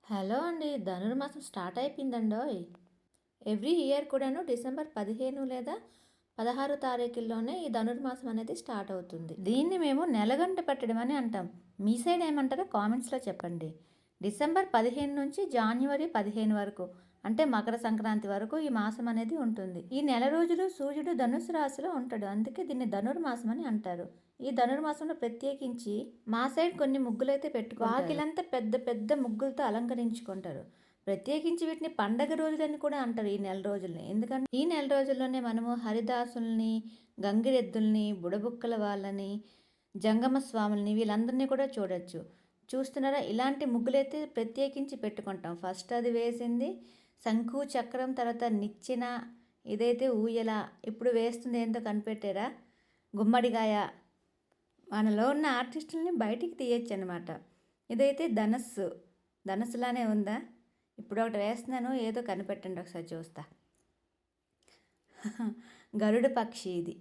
Hello అండి. ధనుర్మాసం start అయిపోయిందండోయ్! Every year కూడాను December 15 లేదా 16 తారీఖుల్లోనే ఈ ధనుర్మాసం అనేది స్టార్ట్ అవుతుంది. దీన్ని మేము నెలగంట పెట్టడం అని అంటాం. మీ సైడ్ ఏమంటారో కామెంట్స్‌లో చెప్పండి. డిసెంబర్ 15 నుంచి జాన్యువరి 15 వరకు అంటే మకర సంక్రాంతి వరకు ఈ మాసం అనేది ఉంటుంది. ఈ నెల రోజులు సూర్యుడు ధనుస్సు రాశిలో ఉంటాడు. అందుకే దీన్ని ధనుర్మాసం అని అంటారు. ఈ ధనుర్మాసంలో ప్రత్యేకించి మా సైడ్ కొన్ని ముగ్గులైతే పెట్టుకుంటారు. వాకిలంతా పెద్ద పెద్ద ముగ్గులతో అలంకరించుకుంటారు. ప్రత్యేకించి వీటిని పండగ రోజులని కూడా అంటారు ఈ నెల రోజుల్ని. ఎందుకంటే ఈ నెల రోజుల్లోనే మనము హరిదాసుల్ని, గంగిరెద్దుల్ని, బుడబుక్కల వాళ్ళని, జంగమ స్వాముల్ని వీళ్ళందరినీ కూడా చూడొచ్చు. చూస్తున్నారా, ఇలాంటి ముగ్గులైతే ప్రత్యేకించి పెట్టుకుంటాం. ఫస్ట్ అది వేసింది శంఖు చక్రం, తర్వాత నిచ్చెన, ఇదైతే ఊయల, ఇప్పుడు వేస్తుంది ఏంటో కనిపెట్టారా, గుమ్మడికాయ. మనలో ఉన్న ఆర్టిస్టుల్ని బయటికి తీయచ్చు అనమాట. ఇదైతే ధనస్సులానే ఉందా? ఇప్పుడు ఒకటి వేస్తున్నాను, ఏదో కనిపెట్టండి ఒకసారి చూస్తా. గరుడ పక్షి ఇది.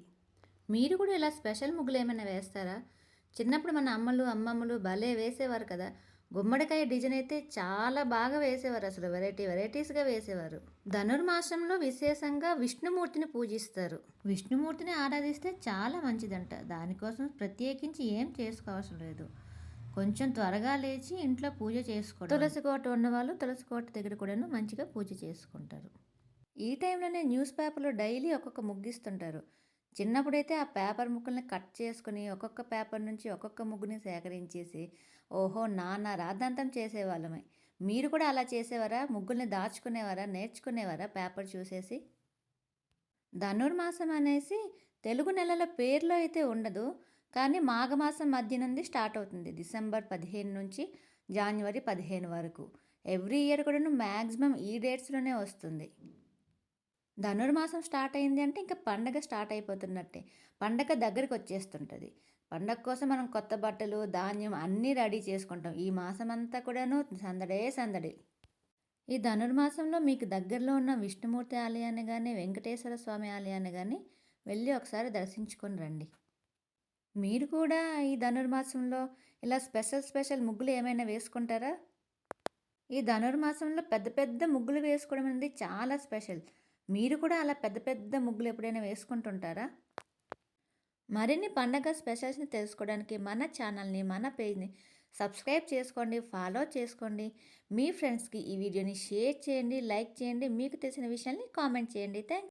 మీరు కూడా ఇలా స్పెషల్ ముగ్గులు ఏమైనా వేస్తారా? చిన్నప్పుడు మన అమ్మమ్మలు భలే వేసేవారు కదా. గుమ్మడికాయ డిజైన్ అయితే చాలా బాగా వేసేవారు, అసలు వెరైటీస్గా వేసేవారు. ధనుర్మాసంలో విశేషంగా విష్ణుమూర్తిని పూజిస్తారు. విష్ణుమూర్తిని ఆరాధిస్తే చాలా మంచిదంట. దానికోసం ప్రత్యేకించి ఏం చేసుకోవసరం లేదు. కొంచెం త్వరగా లేచి ఇంట్లో పూజ చేసుకోవడం. తులసి కోట ఉన్నవాళ్ళు తులసి కోట దగ్గర కూడాను మంచిగా పూజ చేసుకుంటారు. ఈ టైంలోనే న్యూస్ పేపర్లో డైలీ ఒక్కొక్క ముగ్గిస్తుంటారు. చిన్నప్పుడైతే ఆ పేపర్ ముక్కల్ని కట్ చేసుకుని ఒక్కొక్క పేపర్ నుంచి ఒక్కొక్క ముగ్గుని సేకరించేసి ఓహో నాన్న రాద్ధాంతం చేసేవాళ్ళమే. మీరు కూడా అలా చేసేవారా? ముగ్గుల్ని దాచుకునేవారా, నేర్చుకునేవారా పేపర్ చూసేసి? ధనుర్మాసం అనేసి తెలుగు నెలల పేర్లో అయితే ఉండదు, కానీ మాఘమాసం మధ్య నుండి స్టార్ట్ అవుతుంది. డిసెంబర్ 15 నుంచి జాన్యువరి 15 వరకు. ఎవ్రీ ఇయర్ కూడా మ్యాక్సిమం ఈ డేట్స్లోనే వస్తుంది. ధనుర్మాసం స్టార్ట్ అయింది అంటే ఇంకా పండగ స్టార్ట్ అయిపోతున్నట్టే. పండగ దగ్గరికి వచ్చేస్తుంటుంది. పండగ కోసం మనం కొత్త బట్టలు, ధాన్యం అన్నీ రెడీ చేసుకుంటాం. ఈ మాసం అంతా కూడాను సందడే సందడి. ఈ ధనుర్మాసంలో మీకు దగ్గరలో ఉన్న విష్ణుమూర్తి ఆలయాన్ని కానీ, వెంకటేశ్వర స్వామి ఆలయాన్ని కానీ వెళ్ళి ఒకసారి దర్శించుకొని రండి. మీరు కూడా ఈ ధనుర్మాసంలో ఇలా స్పెషల్ ముగ్గులు ఏమైనా వేసుకుంటారా? ఈ ధనుర్మాసంలో పెద్ద పెద్ద ముగ్గులు వేసుకోవడం అనేది చాలా స్పెషల్. మీరు కూడా అలా పెద్ద పెద్ద ముగ్గులు ఎప్పుడైనా వేసుకుంటుంటారా? మరిన్ని పండగ స్పెషల్స్ని తెలుసుకోవడానికి మన ఛానల్ని, మన పేజ్ని సబ్స్క్రైబ్ చేసుకోండి, ఫాలో చేసుకోండి. మీ ఫ్రెండ్స్కి ఈ వీడియోని షేర్ చేయండి, లైక్ చేయండి, మీకు తెలిసిన విషయాల్ని కామెంట్ చేయండి. థ్యాంక్